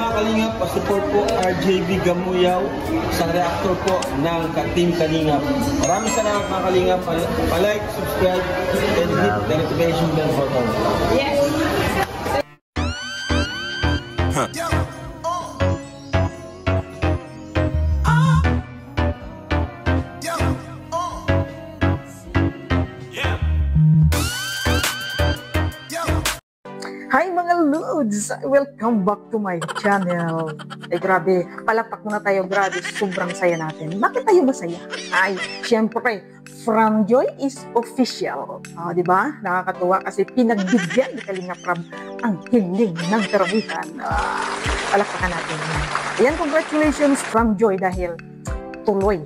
mga kalingap, pa-support po RJB Gamuyaw, isang reactor po ng Team Kalingap. Maraming salamat mga kalingap. Pa-like, subscribe, and hit the notification bell button. Yes! Hi mga Lods! Welcome back to my channel. Ay grabe, palakpak muna tayo, grabe, sobrang saya natin. Bakit tayo masaya? Ay, syempre, Franjoy is official. Diba? Nakakatuwa kasi pinagbigyan ni Kalingap Rab ang hiling ng karamihan. Palakpakan natin. Ayan, congratulations Franjoy dahil tuloy.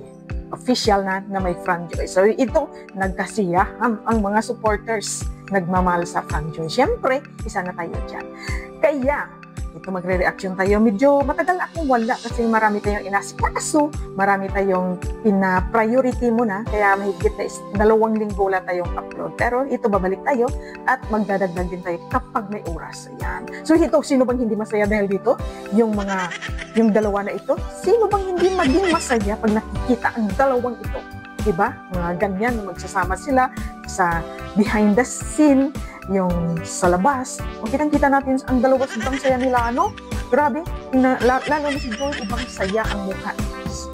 Official na may Franjoy. So ito, nagkasiyahan ang mga supporters nagmamahal sa Franjoy. Siyempre, isa na tayo dyan. Kaya, ito magre-reaction tayo. Medyo matagal akong wala kasi marami tayong inasikaso, marami tayong pina-priority muna, kaya mahigit na 2 linggo wala tayong upload. Pero ito, babalik tayo at magdadagdag din tayo kapag may oras. Ayan. So ito, sino bang hindi masaya dahil dito? Yung dalawa na ito, sino bang hindi maging masaya pag nakikita ang dalawang ito? Diba? Mga ganyan, magsasama sila sa behind the scene, yung sa labas. Kung kitang-kita natin ang dalawa, sobrang saya nila, ano? Grabe, lalo na si Joy, ibang saya ang mukha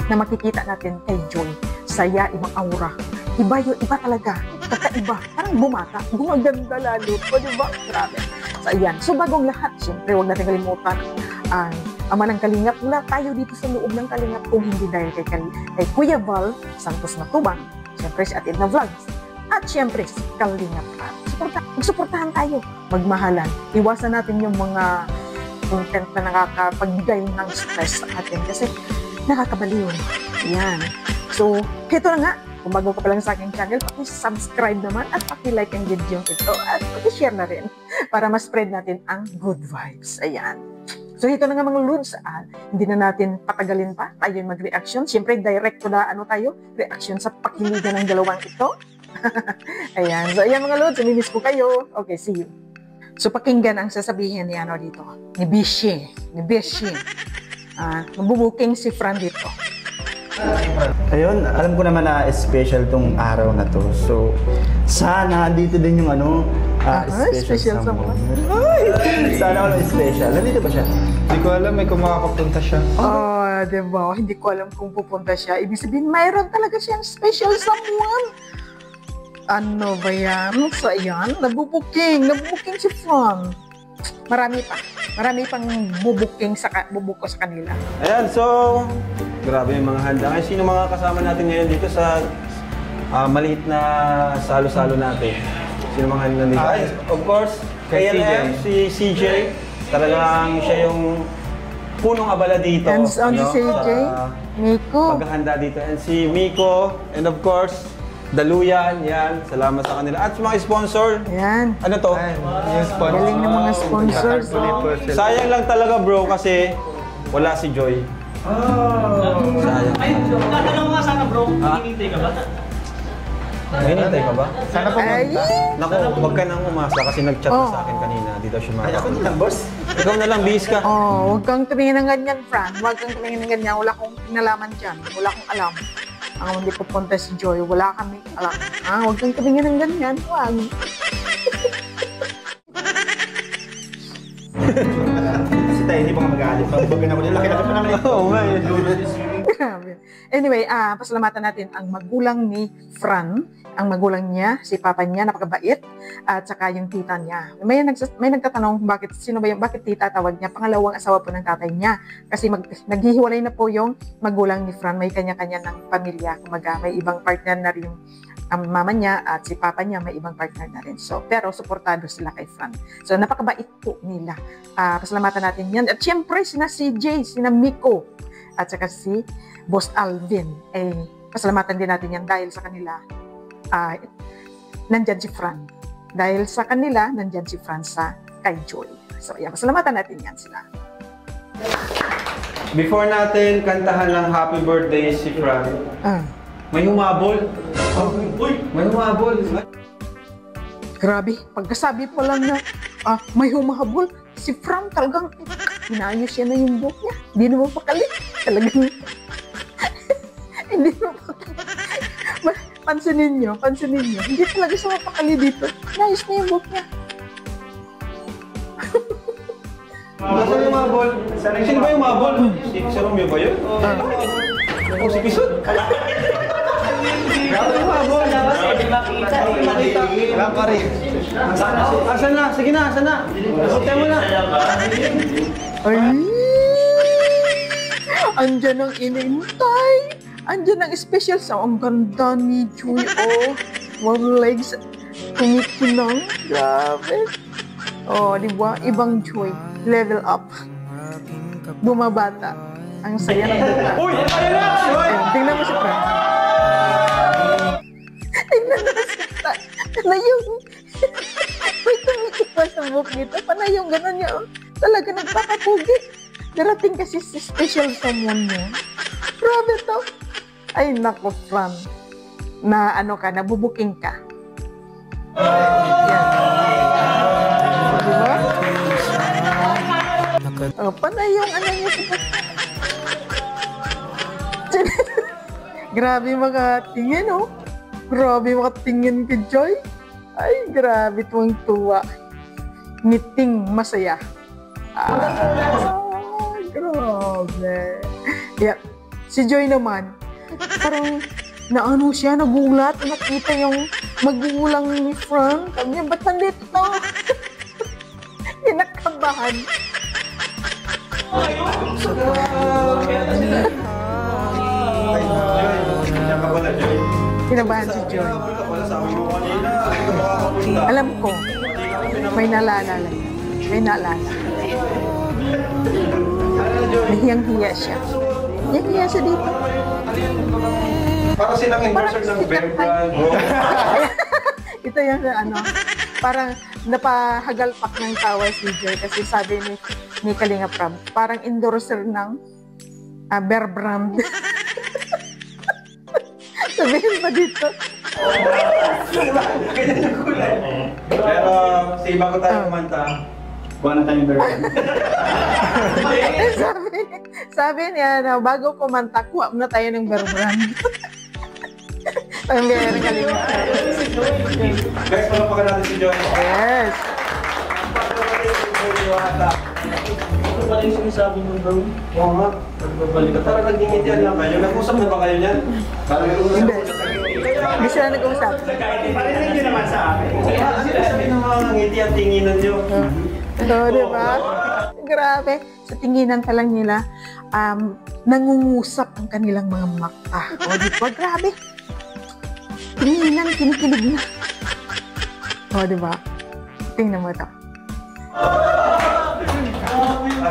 na makikita natin kay Joy. Saya, ibang aura. Iba yun, iba talaga. Kakaiba, parang bumata, gumaganda lalo. O diba? Grabe. So, ayan. So, bagong lahat, siyempre, huwag natin kalimutan ang Ama ng Kalingap. Wala tayo dito sa loob ng Kalingap kung hindi dahil kay Kuya Val Santos Matubang, siyempre si Atid na Vlogs, at siyempre si Kalingap Rab. Magsuportahan tayo, magmahalan. Iwasan natin yung mga content na nakakapagbigay ng stress sa atin kasi nakakabaliw. Yan. So, heto na nga. Kung bago ka pa lang sa aking channel, paki-subscribe naman at paki-like ang video ito at paki-share na rin para ma-spread natin ang good vibes. Ayan. So, ito na nga mga Lods, hindi na natin patagalin pa, tayo yung mag-reaction. Siyempre, direct na tayo, reaction sa pakiligan ng dalawang ito. Ayan. So, ayan mga Lods, namimiss ko kayo. Okay, see you. So, pakinggan ang sasabihin ni ano dito, ni Bishi. Mabubuking si Fran dito. Ayun, alam ko naman na special tong araw na to. So, sana dito din yung special someone. Sana all special. Nandito ba siya? Hindi ko alam, may kumakapunta siya. Diba? Hindi ko alam kung pupunta siya. Ibig sabihin, mayroon talaga siyang special someone. Ano ba yan? So, ayan, nabubuking si Fran. Marami pang bubuko sa kanila. Ayan, so, grabe yung mga handa. Ngayon, sino mga kasama natin ngayon dito sa maliit na salo-salo natin? Sino mga nandito? Of course, kay CJ. Si CJ, talagang siya yung punong abala dito. And si CJ, Miko. Paghahanda dito. And si Miko, and of course, Daluyan, yan. Salamat sa kanila. At sa mga sponsor. Yan. Ano to? Yung sponsor. Galing ng mga sponsors. Sayang lang talaga bro kasi wala si Joy. Sayang. Ay, tatanong nga sana bro, hinihintay ka ba? Hinihintay ka ba? Sana pumunta. Naku, wag ka nang umasa kasi nag-chat na sa akin kanina. Di daw siya Ay, ako na lang, boss. Ikaw na lang, bis ka. Huwag kang tumingin ng ganyan, Fran. Huwag kang tumingin ng ganyan. Wala akong kinalaman dyan. Wala akong alam. Ang hindi pupunta si Joy, wala kami alam. Huwag kang tumingin ng ganyan. Huwag. Kasi tayo hindi pa nga mag-aalit. Pag-bugin ako nila, laki-laki pa naman ito. Oo nga eh. Anyway, pasalamatan natin ang magulang ni Fran. Ang magulang niya, si papa niya, napakabait, at saka yung tita niya. May nagtatanong bakit tita tawag niya, pangalawang asawa po ng tatay niya. Kasi naghihiwalay na po yung magulang ni Fran, may kanya-kanya ng pamilya. Kumaga, may ibang partner na rin ang mama niya at si papa niya may ibang partner na rin. So, pero suportado sila kay Fran. So, napakabait po nila. Pasalamatan natin yan. At syempre, sina CJ, sina Miko, at saka si Boss Alvin. Pasalamatan din natin yan dahil sa kanila, nandyan si Fran. Dahil sa kanila, nandyan si Fran sa kay Joy. So, ayan, pasalamatan natin yan sila. Before natin kantahan ng happy birthday si Fran, may humabol. Uy, may humabol. Grabe, pagkasabi pa lang na may humahabol, si Fran talagang Inayos niya na yung buhok niya. Hindi naman pakali. Talagang, hindi naman pakali. Pansinin niyo. Hindi talaga siya mapakali dito. Inayos niya yung buhok niya. Nasaan yung mga ball? Sino ba yung mga ball? Si Romeo ba yun? O si Pisot? Nasaan yung mga ball? Hindi makita. Wala pa rin. Asan na? Sige na, asan na? Hotel mo na. Ay! Andyan ang inintay. Andyan ang special sa ang ganda ni Joy. Oh, one legs. Kumikinang. Grabe. Oh, di ba? Ibang Joy. Level up. Bumabata. Ang saya ng bata. Uy! Ayun na! Ayun, tingnan mo si Fran. Tingnan mo si Fran. Na yung... May tumikip pa sa buhok nito. Panay yung gano'n niya. Oh. Talaga nagpakapugi. Darating kasi si special someone mo. Grabe to. Ay, nako, Fran. Na ano ka, nabubuking ka. Yan. Diba? Oh, panay yung ano niya sa Grabe makatingin, oh. Grabe makatingin ka, Joy. Ay, grabe tuwang-tuwa. Ngiting masaya. Grabe. Yeah. Si Joy naman, parang naano siya, nagulat, nakita yung magulang ni Frank. Sabi niya, ba't nandito to? Kinakabahan. Kinabahan si Joy. Alam ko, may naalala lang. May naalala. Nahiyang-hiya siya. Nahiyang-hiya siya dito. Para silang endorser ng bear brand, bro. Ito yung ano, parang napahagalpak ng tawa si Joy kasi sabi ni Kalinga Prab, parang endorser ng bear brand. Sabihin pa dito. Pero sa iba ko tayo kumanta. Buwan na tayong version. sabi niya na bago kumanta, kuha muna tayo ng bear brand. Ang bear Kalinga Prab. Guys, palapakan natin si Joy. Yes. Ito pala yung sinasabi mo, bro. Oo nga. Nagbabalik ka. Tara, nagingitian lang kayo. Nag-usap na ba kayo niyan? Parang nag-usap. Hindi sila nag-usap. Parinig nyo naman sa akin. Sabi ng mga ngiti at tinginan niyo. Oo, diba? Grabe. Sa tinginan pa lang nila, nangungusap ang kanilang mga mata. O, diba? Grabe. Tinginan, kinikilig na. O, diba? Tingnan mo ito.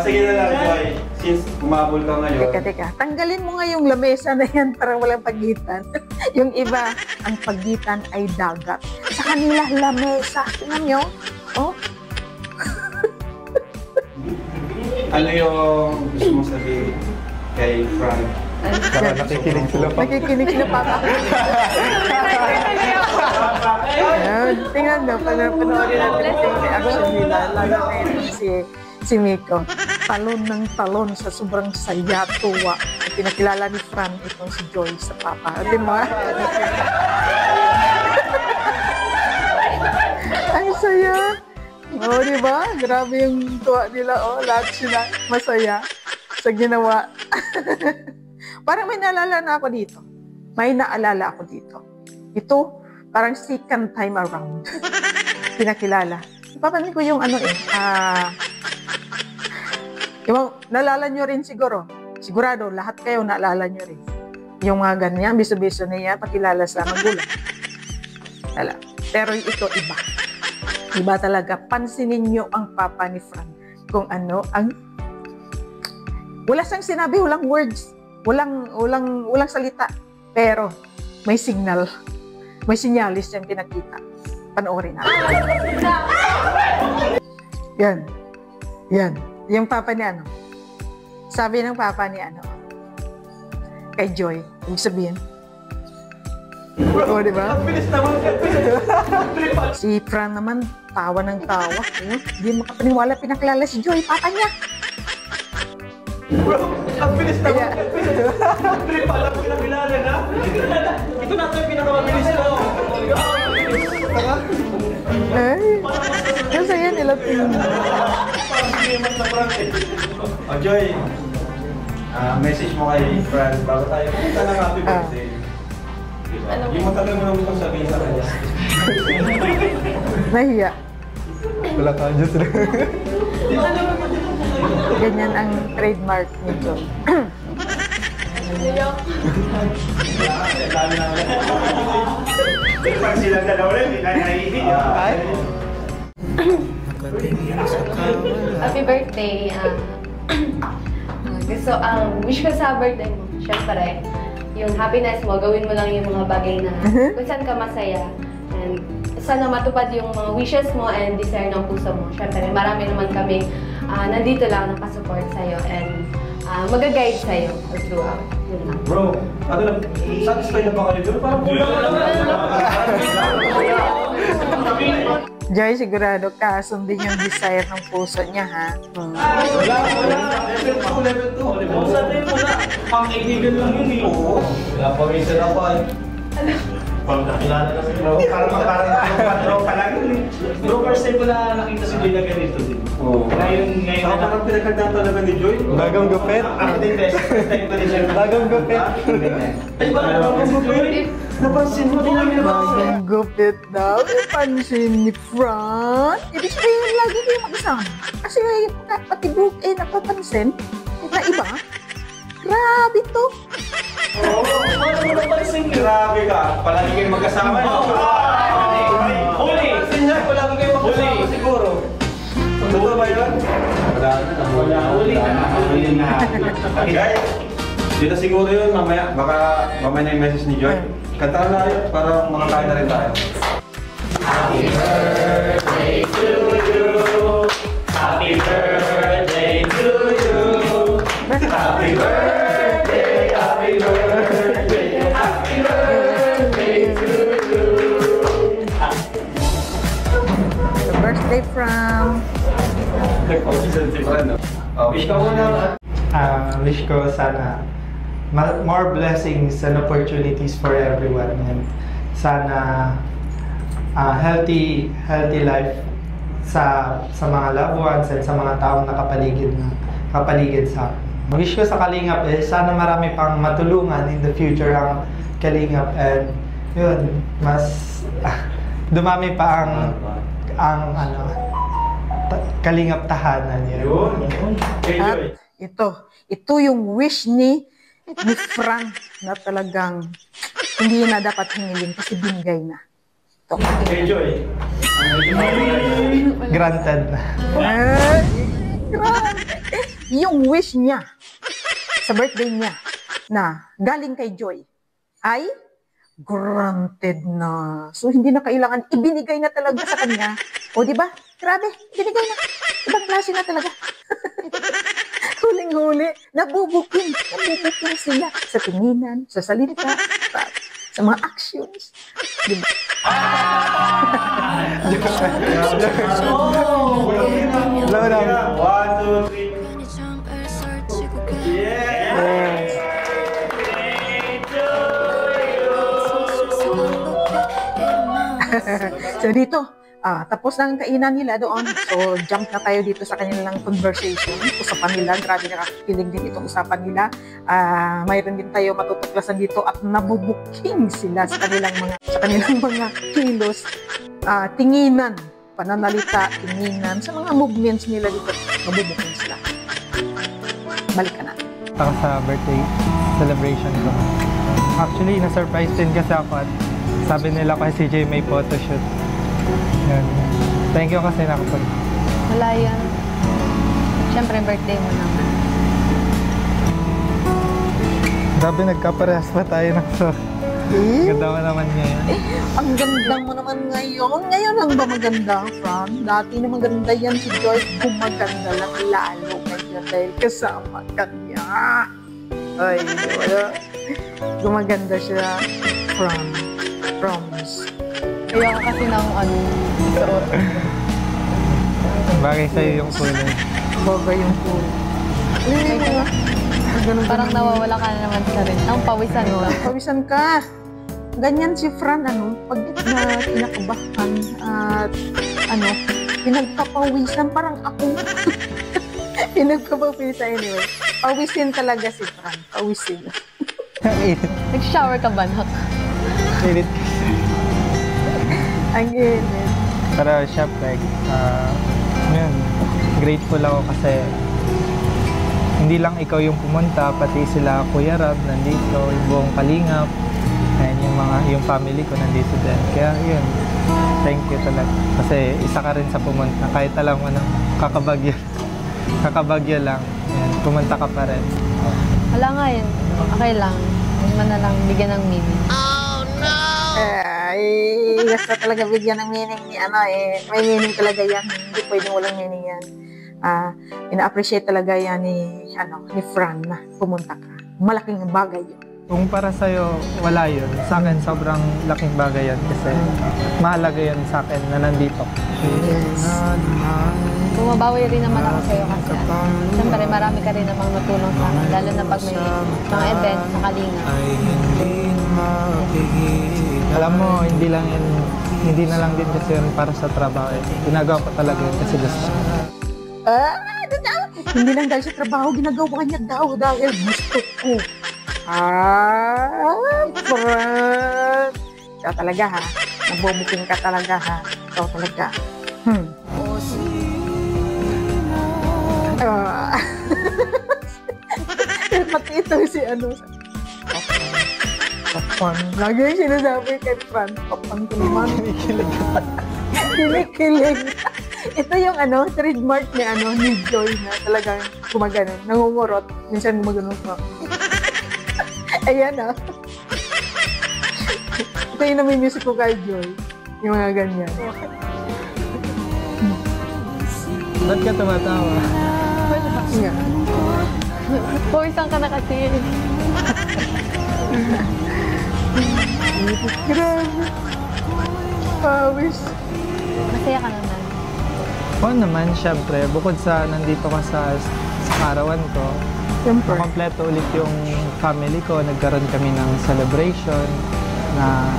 Sige na lang, Joy. Since umabol ka ngayon. Teka. Tanggalin mo nga yung lamesa na yan para walang pagitan. Yung iba, ang pagitan ay dagat. Sa kanila, lamesa. Tingnan nyo. Oh. Ano yung gusto mo sabihin kay Frank? Nakikinig sila pa. Nakikinig na papa. Ayan, tingnan nyo, panoorin natin yung reaction nila. Lalo na yun si Miko. Talon ng talon sa sobrang saya, tuwa. At pinakilala ni Fran itong si Joy sa papa. Di ba? Ang saya. Oh, di ba? Grabe yung tuwa nila. Oh, lahat sila masaya sa ginawa. Parang may naalala na ako dito. May naalala ako dito. Ito, parang second time around. Pinakilala. Papanin ko yung ano yung naalala nyo rin siguro. Sigurado, lahat kayo naalala nyo rin. Yung mga ganyan, biso-biso niya, pakilala sa magulang. Wala. Pero ito, iba. Iba talaga. Pansinin nyo ang papa ni Frank. Kung ano ang... Wala siyang sinabi, walang words. Walang salita. Pero may signal. May sinyalis siyang pinakita. Panoorin natin. Yan. Yung papa ni ano. Sabi ng papa ni ano. Kay Joy. Ibig sabihin. Oo, di ba? Si Fran naman, tawa ng tawa. Hindi makapaniwala, pinakilala si Joy, papa niya. Kaya, Trip pala pinakilala na. Ito na yung pinakamabilis ko. ay, kasi yan nila Oh, Joy. Message mo kay Franz bago tayo punta ng happy birthday. Diba? Yung matagal mo naman itong sabihin sa kanya. nahiya. Wala ka dyan sila. Ganyan ang trademark nito. Pag silang dalawa rin, hindi na naiinig. Happy birthday. Gusto, wish ko sa birthday mo, syempre, yung happiness mo, gawin mo lang yung mga bagay na kung saan ka masaya. And sana matupad yung mga wishes mo and desire ng puso mo. Syempre, marami naman kami nandito lang nakasupport sa'yo and mag-guide sa'yo all throughout. Yun lang. Bro, ano na, satisfied na ba kayo doon? Parang kulang Joy, sigurado ka, sundin yung desire ng puso niya, ha? Wala. Level 2. Kung saan tayo muna, pang-kaibigan lang yun eh. Oo. Wala pa rin sila pa. Pag nakilala na sila. Parang pa lang yun eh. Bro, first time ko na nakita si Joy na ganito din. Oo. Ngayon Saka na. parang pinagkagdaan talaga ni Joy. Bagang gupit. Ako din, best time ko din siya. Bagang gupit. Ay, bakit ako si Joy? Napansin mo din namin naman. Bagong gupit daw, napansin ni Fran. Ibig sabihin, lagi kayo mag-isama. Kasi pati book, napapansin na iba. Grabe to. Oo, paano mo napansin yun? Grabe ka. Palagi kayo magkasama. Huli! Pansin niya, palagi kayo magkasama siguro. Totoo ba yun? Wala na. Huli na. Guys, dito siguro yun. Mamaya na yung message ni Joy. Kantahan na yun para makakain na rin tayo. Happy birthday to you. Happy birthday to you. Happy birthday, happy birthday, happy birthday to you. The birthday from... Wish ka muna. Wish ko sana more blessings and opportunities for everyone. And sana healthy life sa mga loved ones and sa mga taong nakapaligid sa akin. Wish ko sa Kalingap sana marami pang matulungan in the future ang Kalingap and yun, mas dumami pa ang Kalingap tahanan yun. Yun. At ito yung wish ni Frank na talagang hindi na dapat hingilin kasi binigay na. Ito. Enjoy. Granted na. Ay, grabe. Yung wish niya sa birthday niya na galing kay Joy ay granted na. So, hindi na kailangan, ibinigay na talaga sa kanya. O, di ba? Grabe, binigay na. Ibang klase na talaga. Huling-huli, nabubuking sila sa tinginan, sa salita, sa mga actions. Di ba? Hello, hello. 1, 2, 3. Yes. So dito, tapos na ang kainan nila doon. So jump na tayo dito sa kanilang conversation. Usapan nila, grabe nakakilig din itong usapan nila. Mayroon din tayo matutuklasan dito at nabubuking sila sa kanilang mga kilos, tinginan, pananalita, tinginan, sa mga movements nila dito. Mabubuking sila. Balikan natin. Ako sa birthday celebration ko. Actually, na-surprise din kasi ako at sabi nila kasi CJ may photoshoot. Yan. Thank you kasi nakapag. Wala yan. Siyempre, birthday mo naman. Grabe, nagkaparehas pa tayo ng so. Ganda mo naman ngayon. Ang ganda mo naman ngayon. Ngayon lang ba maganda, Fran? Dati na maganda yan si Joyce. Gumaganda lang lalo ngayon dahil kasama ka niya. Ay, wala. Gumaganda siya, Fran. Promise. Kaya ka kasi ng suot. Bagay sa'yo yung kulay. Bagay yung pool. Ganun, Parang nawawala ka na naman sa rin. Ang pawisan ka. Pawisan ka. Ganyan si Fran, pag na kinakabahan at pinagpapawisan, parang ako. Pinagpapawisan anyway. Pawisin talaga si Fran. Pawisin. Nag-shower ka ba, Nak? Init. Ang init. Pero syempre, yun, grateful ako kasi hindi lang ikaw yung pumunta, pati sila Kuya Rab nandito, yung buong Kalingap, and yung family ko nandito din. Kaya yun, thank you talaga. Kasi isa ka rin sa pumunta, kahit alam mo na kakabagyo lang, yan, pumunta ka pa rin. Wala nga yun. Okay lang. Huwag mo na lang bigyan ng meaning. Ay, basta talaga bigyan ng meaning ni may meaning talaga yan. Hindi pwedeng walang meaning yan. Ina-appreciate talaga yan ni Fran na pumunta ka. Malaking bagay yun. Kung para sa'yo, wala yun. Sa akin, sobrang laking bagay yun kasi mahalaga yun sa akin na nandito. Yes. Bumabawi rin naman ako sa'yo kasi siyempre marami ka rin namang natulong sa akin. Lalo na pag may mga event sa Kalinga. Alam mo, hindi na lang din kasi yun para sa trabaho. Ginagawa ko talaga yun kasi gusto. Hindi lang dahil sa trabaho, ginagawa niya daw dahil gusto ko. Fran! Ikaw talaga ha. Nagbubuking ka talaga ha. Ikaw talaga. Pati ito si Papan. Lagi yung sinasabi kay Fran. Papan ko naman. Kinikilig. Ito yung trademark ni Joy na talagang gumagano. Nangungurot. Minsan gumagano pa. Ayan Ito yung nami-music ko kay Joy. Yung mga ganyan. Ba't ka tumatawa? Yeah. Pawisan ka na kasi. Grabe. Pawis. Masaya ka naman. Oo naman, syempre. Bukod sa nandito ka sa arawan ko, Siyempre. kompleto ulit yung family ko. Nagkaroon kami ng celebration na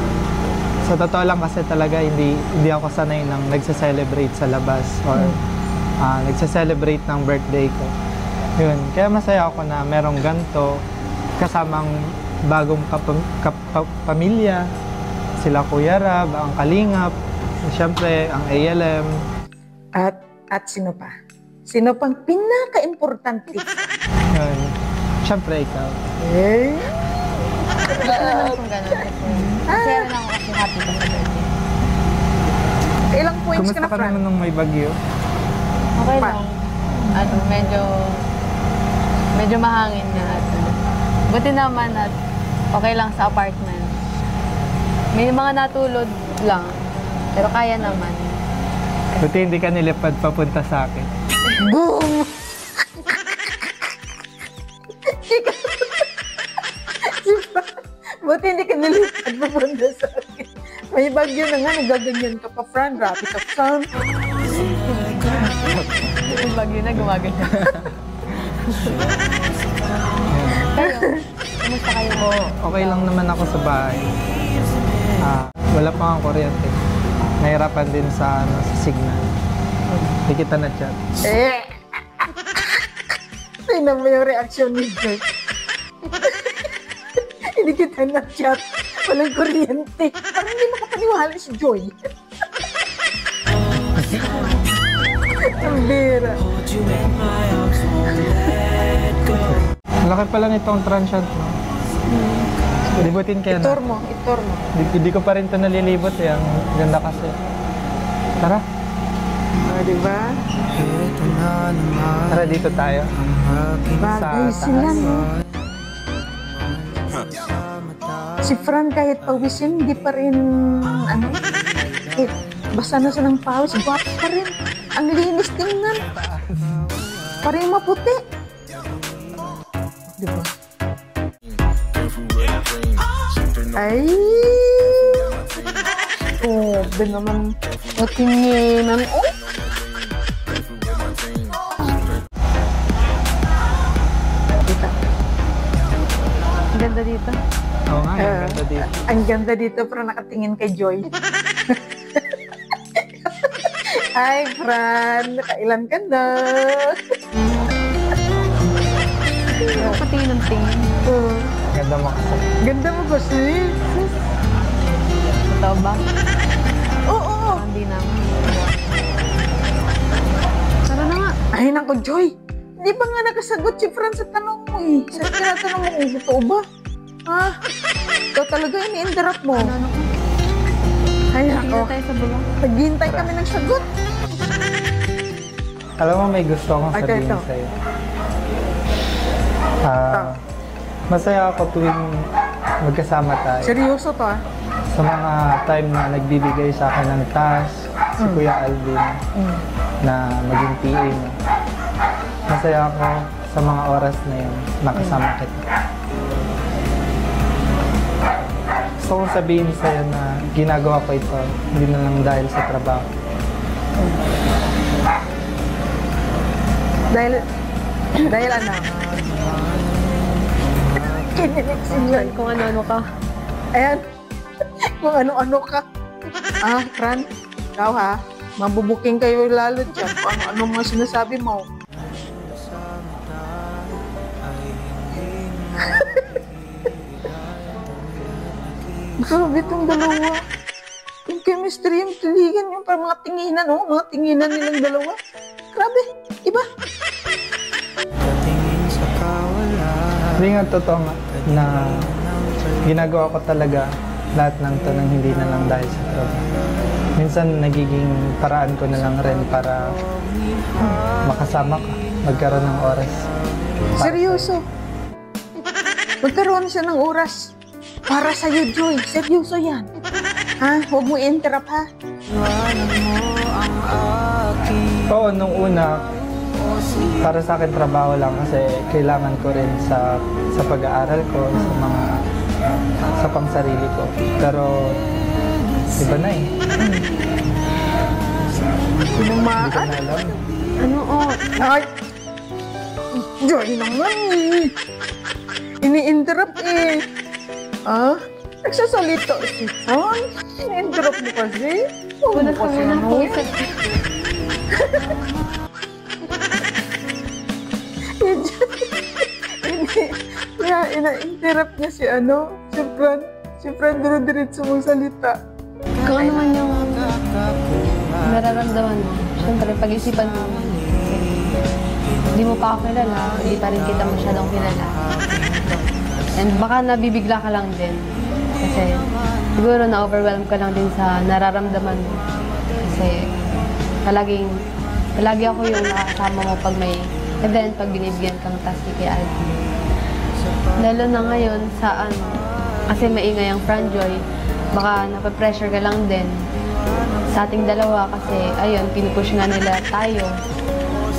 sa totoo lang kasi talaga hindi ako sanay nang nagsa-celebrate sa labas or nagsa-celebrate ng birthday ko. Yun. Kaya masaya ako na merong ganito kasamang bagong pamilya. Sila Kuya Rab, ang Kalingap, siyempre ang ALM. At sino pa? Sino pang pinaka-importante? Yun. Siyempre ikaw. Eh? Gusto naman kung gano'n. Masaya rin ako kasi happy ka sa birthday. Ilang points ka Kumusta na, ka Fran? naman nung may bagyo? Okay lang. Medyo mahangin nga. Buti naman at okay lang sa apartment. May mga natulog lang. Pero kaya naman. Buti hindi ka nilipad papunta sa akin. Boom! Buti hindi ka nilipad papunta sa akin. May bagyo na nga, nagaganyan ka pa, Fran. Rapid ka, Fran. Yung bagyo na gumaganyan. Pero, kumusta kayo? Okay lang naman ako sa bahay. Wala pa ang kuryente. Nahirapan din sa signal. Hindi kita na-chat. Tingnan mo yung reaksyon ni Joy. Hindi kita na-chat. Walang kuryente. Parang hindi makapaniwala si Joy. Ang bira. Laki pala nitong transient, no? Libutin kaya na. Itor mo. Hindi ko pa rin ito nalilibot eh. Ang ganda kasi. Tara. Diba? Tara, dito tayo. Bagay Sa sila, taas. no? Si Fran kahit pawisin, hindi pa rin, basta na siya ng pawis, guwapo pa rin. Ang linis tingnan. Parang maputi. Diba? Ay! Ben naman. Natinginan. Oh! Kita. ganda dito. Oo nga, ang ganda dito. Ang ganda dito, pero nakatingin kay Joy. Hi, Fran. Nakailan ka na? Patingin ng tingin. Ganda mo kasi. Ganda mo kasi. Totoo ba? Oo. Hindi naman. Tara na nga. Ay, naku, Joy. Di ba nga nakasagot si Fran sa tanong mo eh? Sa tinatanong mo kung totoo ba? Ha? Ikaw talaga ini-interrupt mo. Ano ko? Ay, Tingin nako. tayo sa baba. Naghihintay kami ng sagot. Alam mo, may gusto akong Ay, sabihin ito. sa'yo. Masaya ako tuwing magkasama tayo. Seryoso to ah. Sa mga time na nagbibigay sa akin ng task, si Kuya Alvin, na maging PA mo. Masaya ako sa mga oras na yun, makasama kita. Gusto kong sabihin sa'yo na ginagawa ko ito, hindi na lang dahil sa trabaho. Dahil ano? Kinilig sila. Kung ano-ano ka. Ayan. Kung ano-ano ka. Ah, Fran. Ikaw ha. Mabubuking kayo lalo dyan. Kung ano-ano mga sinasabi mo. Grabe itong dalawa. Yung chemistry, yung tiligan, yung parang mga tinginan, oh. Mga tinginan nilang dalawa. Grabe. Iba. Hindi nga totoo nga na ginagawa ko talaga lahat ng to nang hindi na lang dahil sa trabaho. Minsan nagiging paraan ko na lang rin para makasama ka, magkaroon ng oras. Seryoso. Magkaroon siya ng oras. Para sa'yo, Joy. Seryoso yan. Ha? Huwag mo i-interrupt, ha? Oo, nung una, para sa akin trabaho lang kasi kailangan ko rin sa pag-aaral ko, sa pangsarili ko. Pero iba na eh. Hindi ko na alam. Ano, oh. Ay! Joy naman eh. Ini-interrupt eh. Ah? Nagsasalita si Fran. Ini-interrupt mo kasi. Huwag Una mo ka kasi muna ano. po sa... Kaya ina-interrupt niya si ano, si Fran. Si Fran dire-diretso mong salita. Kung ano man yung nararamdaman mo, syempre pag-isipan mo, hindi mo pa ako kilala, hindi pa rin kita masyadong kilala. And baka nabibigla ka lang din. Kasi siguro na-overwhelm ka lang din sa nararamdaman mo. Kasi palagi ako yung nakakasama mo pag may event, pag binibigyan kang task kay Alvin. Lalo na ngayon sa ano, kasi maingay ang Franjoy, baka napapressure ka lang din sa ating dalawa kasi ayun, pinupush nga nila tayo.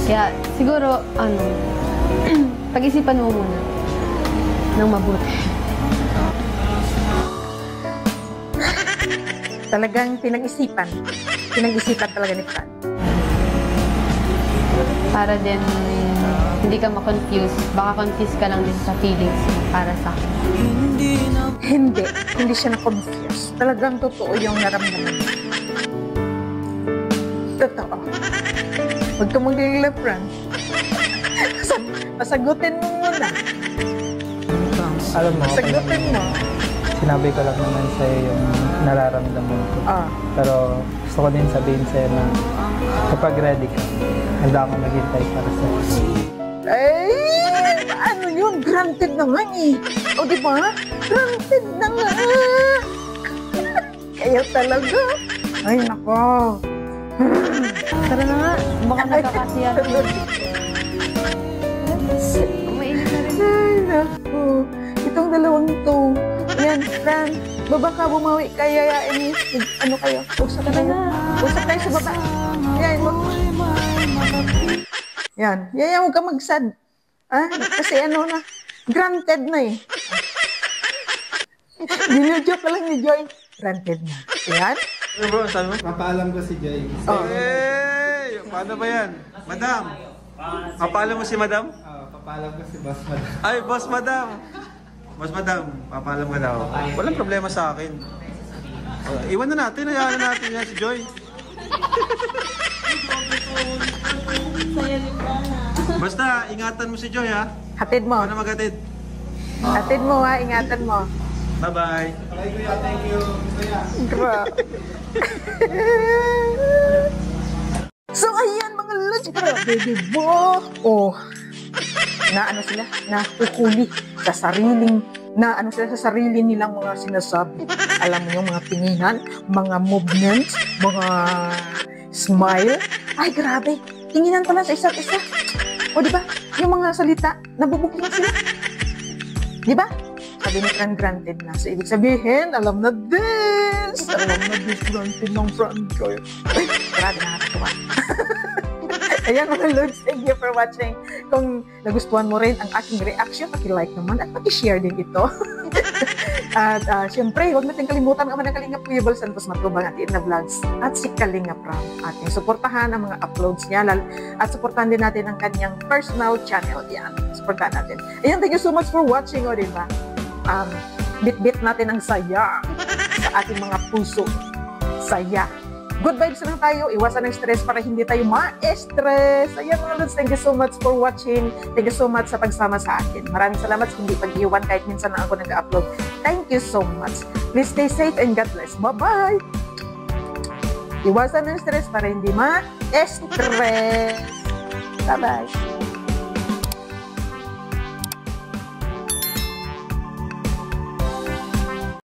Kaya siguro, ano, pag-isipan mo muna ng mabuti. Talagang pinag-isipan. Pinag-isipan talaga ni Fran. Para din hindi ka ma-confuse. Baka confuse ka lang din sa feelings mo para sa akin. Hindi siya na-confuse. Talagang totoo yung naramdaman niya. Totoo. Huwag ka mag-alala, Fran. Pasagutin mo muna. Alam mo, Sagutin mo. sinabi ko lang naman sa'yo yung nararamdaman ko. Ah. Pero gusto ko din sabihin sa'yo na kapag ready ka, handa ako maghintay para sa'yo. Ay, ano yun? Granted na nga eh. O di ba? Granted na nga. Kaya talaga. Ay, nako. Tara na nga, baka nagkakasiyan. Umainit na rin. Ay, nako. Itong dalawang to. Yan, Fran. Baba ka, bumawi. Kaya yayain ano kayo? Usap kayo. Usap kayo sa baba. Yan, wag. Yan. Yaya, huwag ka magsad. Ah, kasi ano na. Granted na eh. Dino-joke ka lang ni Joy. Granted na. Yan. Ano bro, sabi mo? Papaalam ko si Joy. Oh. Hey! Paano ba yan? Madam! Papaalam mo si Madam? Papaalam ko si Boss Madam. Ay, Boss Madam! Mas madam, papaalam ka daw. Walang problema sa akin. Iwan na natin, hayaan na natin yan si Joy. Basta, ingatan mo si Joy ha. Hatid mo. Ano maghatid? Hatid mo ha, ingatan mo. Bye-bye. Grabe. So ayan mga lods, grabe diba? Oh, na ano sila, nakuhuli sa sariling, na ano sila sa sarili nilang mga sinasabi. Alam mo yung mga tinginan, mga movements, mga smile. Ay grabe, tinginan pala sa isa't isa. O diba, yung mga salita, nabubukling sila. Diba? Sabi ni Fran granted na. So, ibig sabihin, alam na this! Alam na this granted ng Fran Joy. Ay, grabe nakakatawa. Ayan mga Lods, thank you for watching. Kung nagustuhan mo rin ang aking reaction, paki-like naman at paki-share din ito. At syempre, huwag natin kalimutan naman ang Kalingap Kuya Santos Matubang at na Vlogs at si Kalingap Ram. Ating suportahan ang mga uploads niya at suportahan din natin ang kanyang personal channel. Yan, suportahan natin. Ayan, thank you so much for watching, o diba? Bit-bit natin ang saya sa ating mga puso. Saya. Good vibes lang tayo. Iwasan ng stress para hindi tayo ma-stress. Ayan mga Lods, thank you so much for watching. Thank you so much sa pagsama sa akin. Maraming salamat sa hindi pag-iwan kahit minsan lang ako nag-upload. Thank you so much. Please stay safe and God bless. Bye-bye! Iwasan ng stress para hindi ma-stress. Bye-bye!